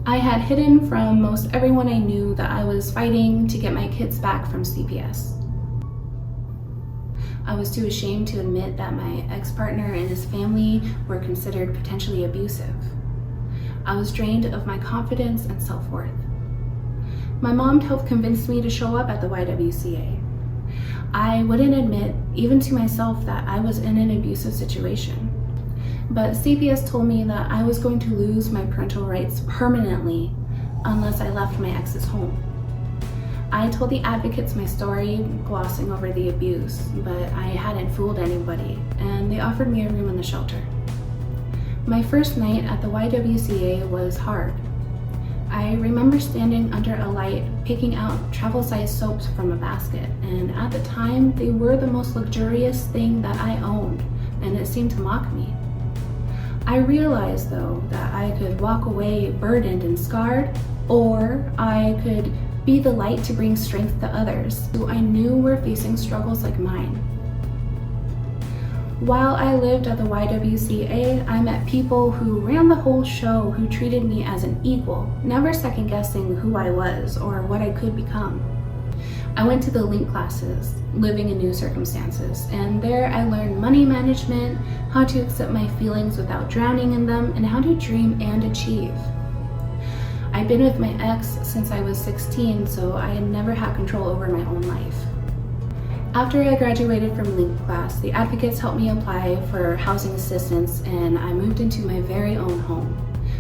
I had hidden from most everyone I knew that I was fighting to get my kids back from CPS. I was too ashamed to admit that my ex-partner and his family were considered potentially abusive. I was drained of my confidence and self-worth. My mom helped convince me to show up at the YWCA. I wouldn't admit, even to myself, that I was in an abusive situation. But CPS told me that I was going to lose my parental rights permanently unless I left my ex's home. I told the advocates my story, glossing over the abuse, but I hadn't fooled anybody, and they offered me a room in the shelter. My first night at the YWCA was hard. I remember standing under a light, picking out travel-sized soaps from a basket, and at the time, they were the most luxurious thing that I owned, and it seemed to mock me. I realized, though, that I could walk away burdened and scarred, or I could be the light to bring strength to others who I knew were facing struggles like mine. While I lived at the YWCA, I met people who ran the whole show, who treated me as an equal, never second-guessing who I was or what I could become. I went to the Link classes, living in new circumstances, and there I learned money management, how to accept my feelings without drowning in them, and how to dream and achieve. I'd been with my ex since I was 16, so I had never had control over my own life. After I graduated from Link class, the advocates helped me apply for housing assistance, and I moved into my very own home.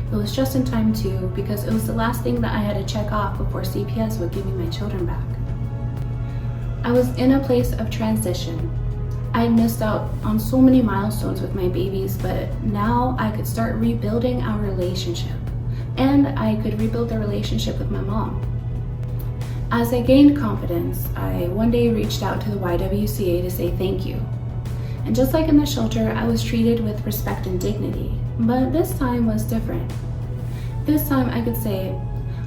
It was just in time too, because it was the last thing that I had to check off before CPS would give me my children back. I was in a place of transition. I had missed out on so many milestones with my babies, but now I could start rebuilding our relationship, and I could rebuild the relationship with my mom. As I gained confidence, I one day reached out to the YWCA to say thank you. And just like in the shelter, I was treated with respect and dignity, but this time was different. This time I could say,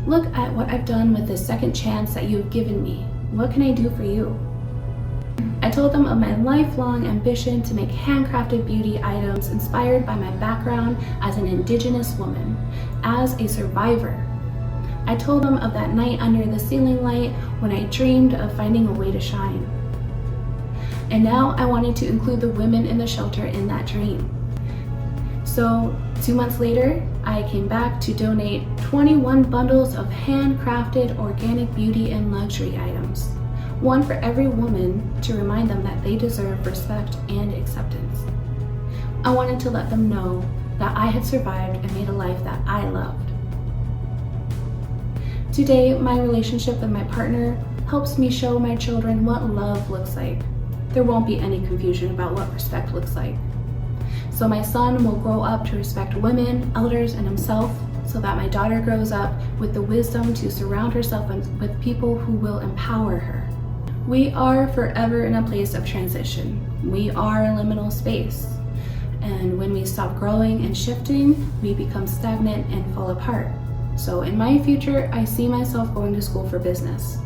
look at what I've done with this second chance that you've given me. What can I do for you? I told them of my lifelong ambition to make handcrafted beauty items inspired by my background as an Indigenous woman, as a survivor. I told them of that night under the ceiling light when I dreamed of finding a way to shine. And now I wanted to include the women in the shelter in that dream. So 2 months later, I came back to donate 21 bundles of handcrafted organic beauty and luxury items, one for every woman, to remind them that they deserve respect and acceptance. I wanted to let them know that I had survived and made a life that I loved. Today, my relationship with my partner helps me show my children what love looks like. There won't be any confusion about what respect looks like. So my son will grow up to respect women, elders, and himself, so that my daughter grows up with the wisdom to surround herself with people who will empower her. We are forever in a place of transition. We are a liminal space. And when we stop growing and shifting, we become stagnant and fall apart. So in my future, I see myself going to school for business.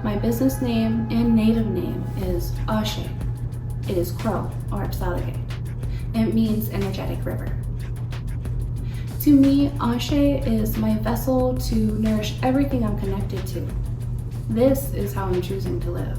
My business name and native name is Ashe. It is Crow or Apsalige. It means energetic river. To me, Ashe is my vessel to nourish everything I'm connected to. This is how I'm choosing to live.